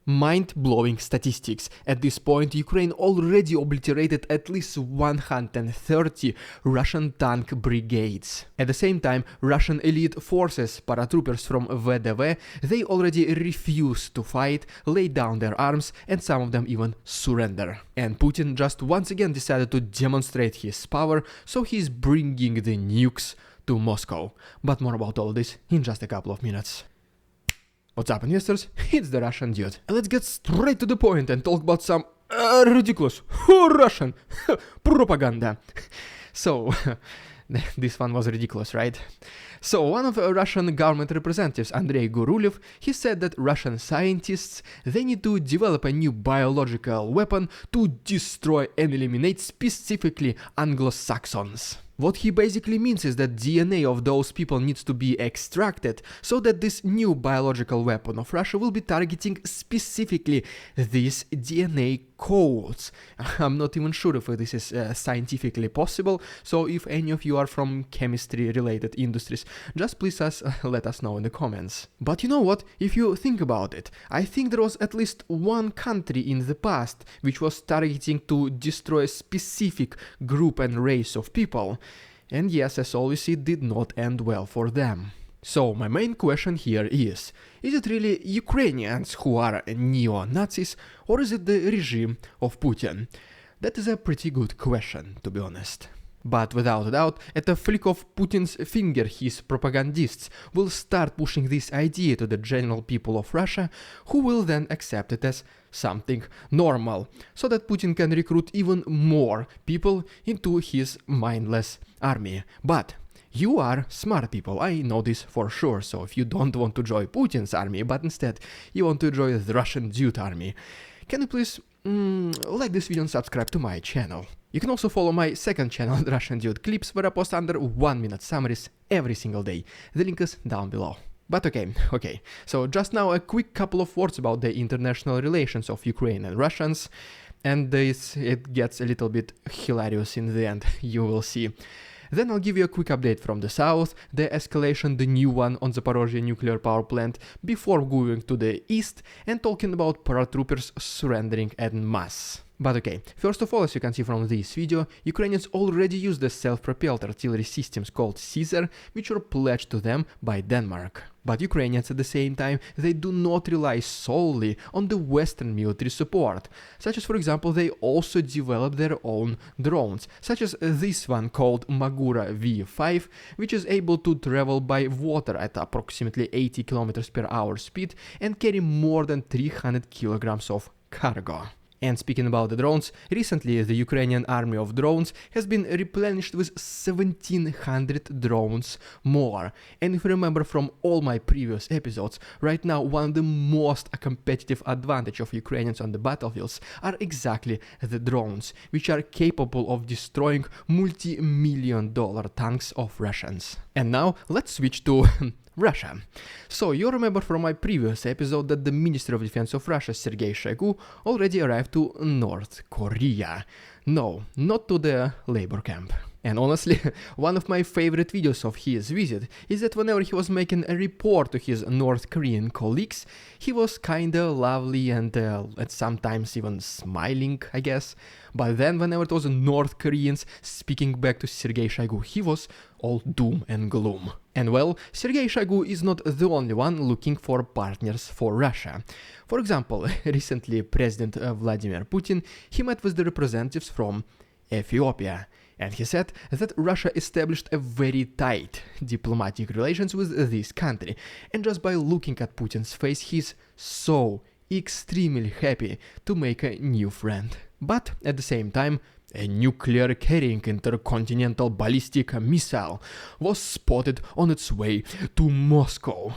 Mind-blowing statistics. At this point, Ukraine already obliterated at least 130 Russian tank brigades. At the same time, Russian elite forces, paratroopers from VDV, they already refuse to fight, lay down their arms, and some of them even surrender. And Putin just once again decided to demonstrate his power, so he's bringing the nukes to Moscow. But more about all this in just a couple of minutes. What's up, investors? It's the Russian dude. Let's get straight to the point and talk about some ridiculous Russian propaganda. So, this one was ridiculous, right? So, one of Russian government representatives, Andrei Gurulev, he said that Russian scientists, they need to develop a new biological weapon to destroy and eliminate specifically Anglo-Saxons. What he basically means is that DNA of those people needs to be extracted so that this new biological weapon of Russia will be targeting specifically these DNA codes. I'm not even sure if this is scientifically possible, so if any of you are from chemistry related industries, just please let us know in the comments. But you know what, if you think about it, I think there was at least one country in the past which was targeting to destroy a specific group and race of people. And yes, as always, it did not end well for them. So my main question here is it really Ukrainians who are neo-Nazis, or is it the regime of Putin? That is a pretty good question, to be honest. But without a doubt, at a flick of Putin's finger, his propagandists will start pushing this idea to the general people of Russia, who will then accept it as something normal, so that Putin can recruit even more people into his mindless army. But you are smart people, I know this for sure, so if you don't want to join Putin's army, but instead you want to join the Russian dude army, can you please like this video and subscribe to my channel? You can also follow my second channel, The Russian Dude Clips, where I post under 1 minute summaries every single day. The link is down below. But okay, so just now a quick couple of words about the international relations of Ukraine and Russians, and it gets a little bit hilarious in the end, you will see. Then I'll give you a quick update from the south, the escalation, the new one on Zaporozhye Nuclear Power Plant, before going to the east and talking about paratroopers surrendering en masse. But okay, first of all, as you can see from this video, Ukrainians already use the self-propelled artillery systems called Caesar, which were pledged to them by Denmark. But Ukrainians at the same time, they do not rely solely on the Western military support, such as for example they also develop their own drones, such as this one called Magura V5, which is able to travel by water at approximately 80 km per hour speed and carry more than 300 kilograms of cargo. And speaking about the drones, recently the Ukrainian army of drones has been replenished with 1700 drones more. And if you remember from all my previous episodes, right now one of the most competitive advantage of Ukrainians on the battlefields are exactly the drones, which are capable of destroying multi-million-dollar tanks of Russians. And now let's switch to Russia. So you remember from my previous episode that the Minister of Defense of Russia, Sergei Shoigu, already arrived to North Korea. No, not to the labor camp. And honestly, one of my favorite videos of his visit is that whenever he was making a report to his North Korean colleagues, he was kinda lovely and sometimes even smiling, I guess. But then whenever it was North Koreans speaking back to Sergei Shoigu, he was all doom and gloom. And well, Sergei Shoigu is not the only one looking for partners for Russia. For example, recently President Vladimir Putin, he met with the representatives from Ethiopia. And he said that Russia established a very tight diplomatic relations with this country. And just by looking at Putin's face, he's so extremely happy to make a new friend. But at the same time, a nuclear carrying intercontinental ballistic missile was spotted on its way to Moscow.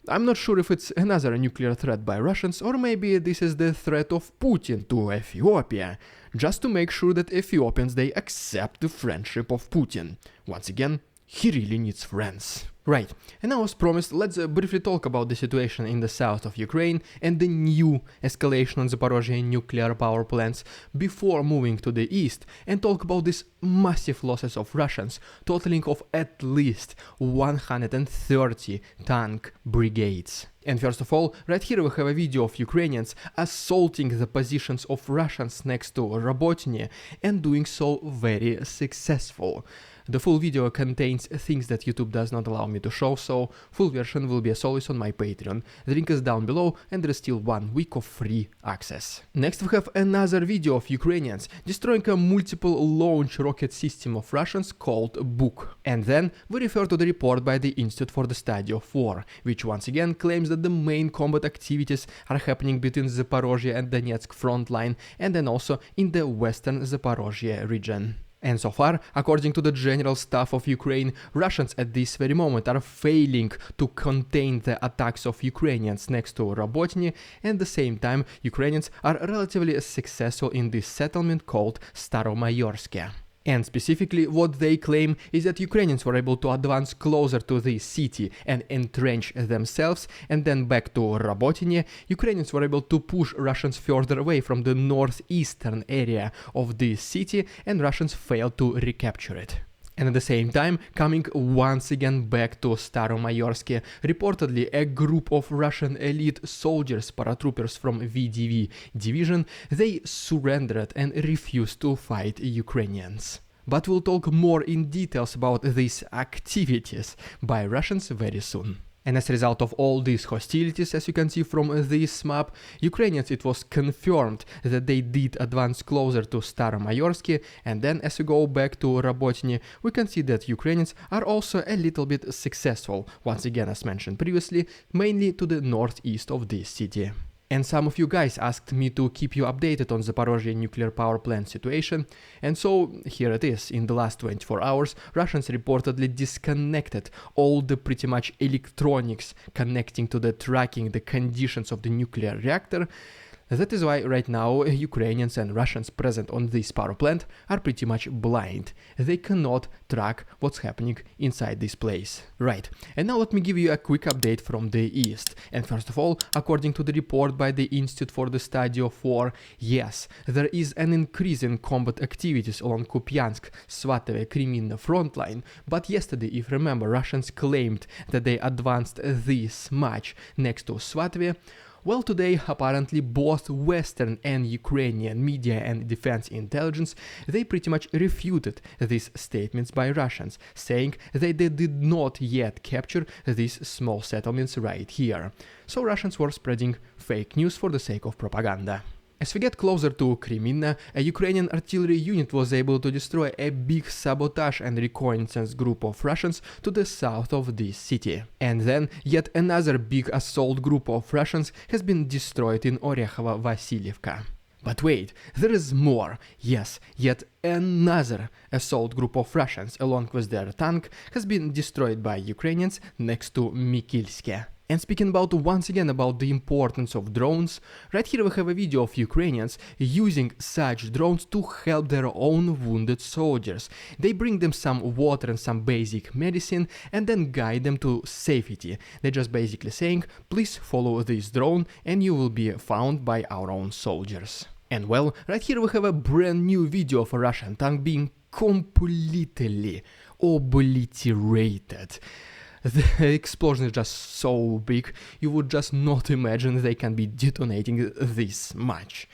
I'm not sure if it's another nuclear threat by Russians, or maybe this is the threat of Putin to Ethiopia, just to make sure that Ethiopians, they accept the friendship of Putin. Once again, he really needs friends. Right, and now as promised, let's briefly talk about the situation in the south of Ukraine and the new escalation on Zaporozhye nuclear power plants before moving to the east, and talk about these massive losses of Russians, totaling of at least 130 tank brigades. And first of all, right here we have a video of Ukrainians assaulting the positions of Russians next to Robotyne and doing so very successful. The full video contains things that YouTube does not allow me to show, so full version will be as always on my Patreon. The link is down below and there is still 1 week of free access. Next we have another video of Ukrainians destroying a multiple launch rocket system of Russians called Buk. And then we refer to the report by the Institute for the Study of War, which once again claims that the main combat activities are happening between Zaporozhye and Donetsk front line and then also in the western Zaporozhye region. And so far, according to the General Staff of Ukraine, Russians at this very moment are failing to contain the attacks of Ukrainians next to Robotyne, and at the same time, Ukrainians are relatively successful in this settlement called Staromayorske. And specifically, what they claim is that Ukrainians were able to advance closer to the city and entrench themselves, and then back to Robotyne, Ukrainians were able to push Russians further away from the northeastern area of the city, and Russians failed to recapture it. And at the same time, coming once again back to Staromayorske, reportedly a group of Russian elite soldiers, paratroopers from VDV division, they surrendered and refused to fight Ukrainians. But we'll talk more in details about these activities by Russians very soon. And as a result of all these hostilities, as you can see from this map, Ukrainians, it was confirmed that they did advance closer to Staromayorske, and then as we go back to Robotyne, we can see that Ukrainians are also a little bit successful, once again as mentioned previously, mainly to the northeast of this city. And some of you guys asked me to keep you updated on Zaporozhye Nuclear Power Plant situation, and so here it is. In the last 24 hours, Russians reportedly disconnected all the pretty much electronics connecting to the tracking the conditions of the nuclear reactor. That is why right now Ukrainians and Russians present on this power plant are pretty much blind. They cannot track what's happening inside this place. Right, and now let me give you a quick update from the east. And first of all, according to the report by the Institute for the Study of War, yes, there is an increase in combat activities along Kupiansk, Svatove, Kreminna front line, but yesterday, if you remember, Russians claimed that they advanced this much next to Svatove. Well, today, apparently, both Western and Ukrainian media and defense intelligence, they pretty much refuted these statements by Russians, saying that they did not yet capture these small settlements right here. So Russians were spreading fake news for the sake of propaganda. As we get closer to Kreminna, a Ukrainian artillery unit was able to destroy a big sabotage and reconnaissance group of Russians to the south of this city. And then yet another big assault group of Russians has been destroyed in Orekhovo-Vasilievka. But wait, there is more. Yes, yet another assault group of Russians along with their tank has been destroyed by Ukrainians next to Mikilske. And speaking about once again about the importance of drones, right here we have a video of Ukrainians using such drones to help their own wounded soldiers. They bring them some water and some basic medicine and then guide them to safety. They're just basically saying, please follow this drone and you will be found by our own soldiers. And well, right here we have a brand new video of a Russian tank being completely obliterated. The explosion is just so big, you would just not imagine they can be detonating this much.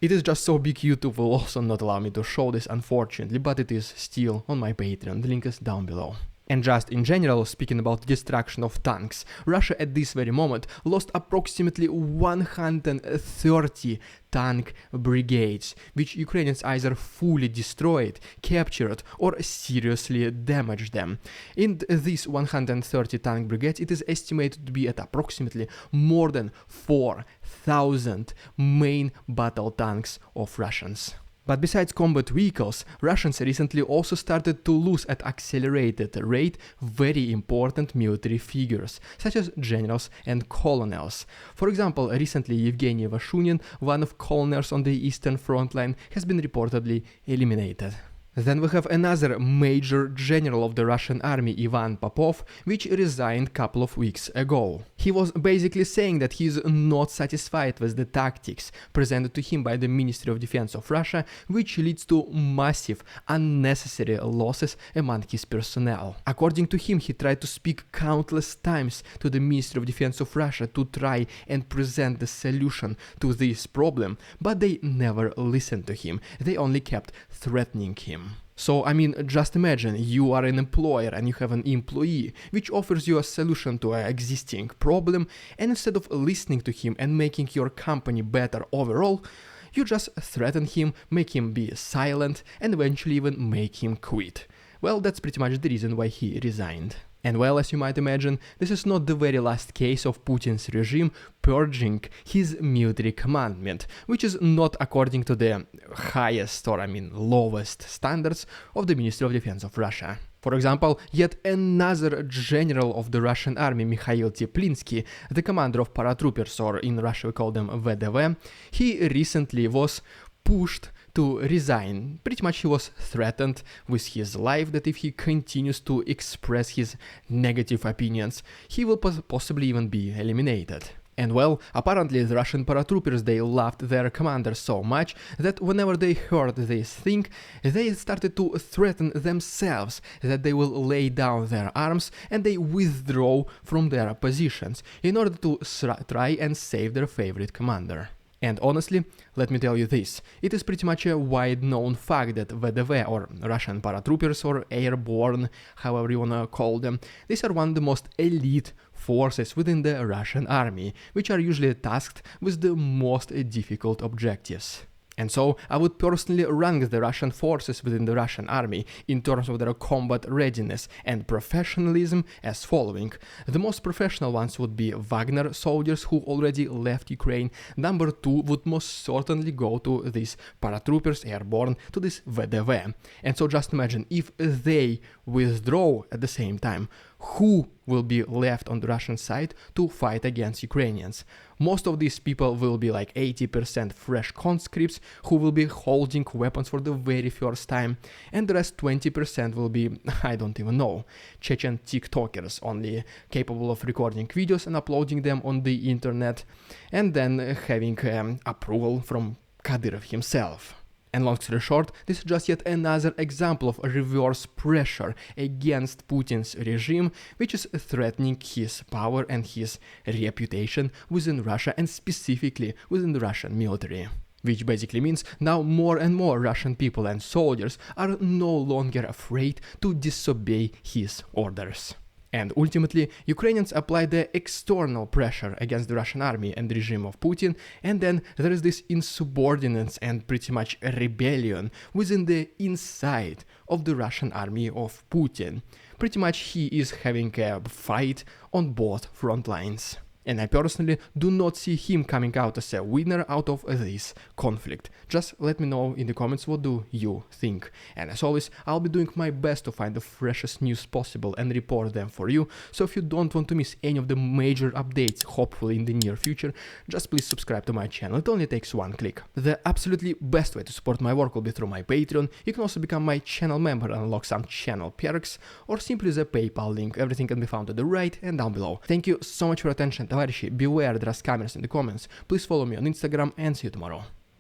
It is just so big, YouTube will also not allow me to show this unfortunately, but it is still on my Patreon, the link is down below. And just in general, speaking about destruction of tanks, Russia at this very moment lost approximately 130 tank brigades, which Ukrainians either fully destroyed, captured, or seriously damaged them. In these 130 tank brigades, it is estimated to be at approximately more than 4,000 main battle tanks of Russians. But besides combat vehicles, Russians recently also started to lose at accelerated rate very important military figures, such as generals and colonels. For example, recently Yevgeny Vashunin, one of colonels on the Eastern Front Line, has been reportedly eliminated. Then we have another major general of the Russian army, Ivan Popov, which resigned a couple of weeks ago. He was basically saying that he is not satisfied with the tactics presented to him by the Ministry of Defense of Russia, which leads to massive, unnecessary losses among his personnel. According to him, he tried to speak countless times to the Ministry of Defense of Russia to try and present the solution to this problem, but they never listened to him. They only kept threatening him. So, I mean, just imagine you are an employer and you have an employee which offers you a solution to an existing problem, and instead of listening to him and making your company better overall, you just threaten him, make him be silent, and eventually even make him quit. Well, that's pretty much the reason why he resigned. And well, as you might imagine, this is not the very last case of Putin's regime purging his military commandment, which is not according to the highest or lowest standards of the Ministry of Defense of Russia. For example, yet another general of the Russian army, Mikhail Teplinsky, the commander of paratroopers, or in Russia we call them VDV, he recently was pushed to resign. Pretty much he was threatened with his life that if he continues to express his negative opinions, he will possibly even be eliminated. And well, apparently the Russian paratroopers, they loved their commander so much that whenever they heard this thing, they started to threaten themselves that they will lay down their arms and they withdraw from their positions in order to try and save their favorite commander. And honestly, let me tell you this, it is pretty much a wide-known fact that VDV, or Russian paratroopers, or airborne, however you wanna call them, these are one of the most elite forces within the Russian army, which are usually tasked with the most difficult objectives. And so, I would personally rank the Russian forces within the Russian army in terms of their combat readiness and professionalism as following. The most professional ones would be Wagner soldiers who already left Ukraine. Number 2 would most certainly go to these paratroopers airborne, to this VDV. And so just imagine, if they withdraw at the same time, who will be left on the Russian side to fight against Ukrainians? Most of these people will be like 80% fresh conscripts who will be holding weapons for the very first time, and the rest 20% will be, I don't even know, Chechen TikTokers, only capable of recording videos and uploading them on the internet, and then having approval from Kadyrov himself. And long story short, this is just yet another example of reverse pressure against Putin's regime, which is threatening his power and his reputation within Russia, and specifically within the Russian military. Which basically means now more and more Russian people and soldiers are no longer afraid to disobey his orders. And ultimately, Ukrainians apply the external pressure against the Russian army and the regime of Putin, and then there is this insubordinance and pretty much rebellion within the inside of the Russian army of Putin. Pretty much he is having a fight on both front lines. And I personally do not see him coming out as a winner out of this conflict. Just let me know in the comments what do you think. And as always, I'll be doing my best to find the freshest news possible and report them for you. So if you don't want to miss any of the major updates, hopefully in the near future, just please subscribe to my channel. It only takes one click. The absolutely best way to support my work will be through my Patreon. You can also become my channel member and unlock some channel perks, or simply the PayPal link. Everything can be found to the right and down below. Thank you so much for your attention. Товарищи, beware, there are scammers in the comments. Please follow me on Instagram and see you tomorrow.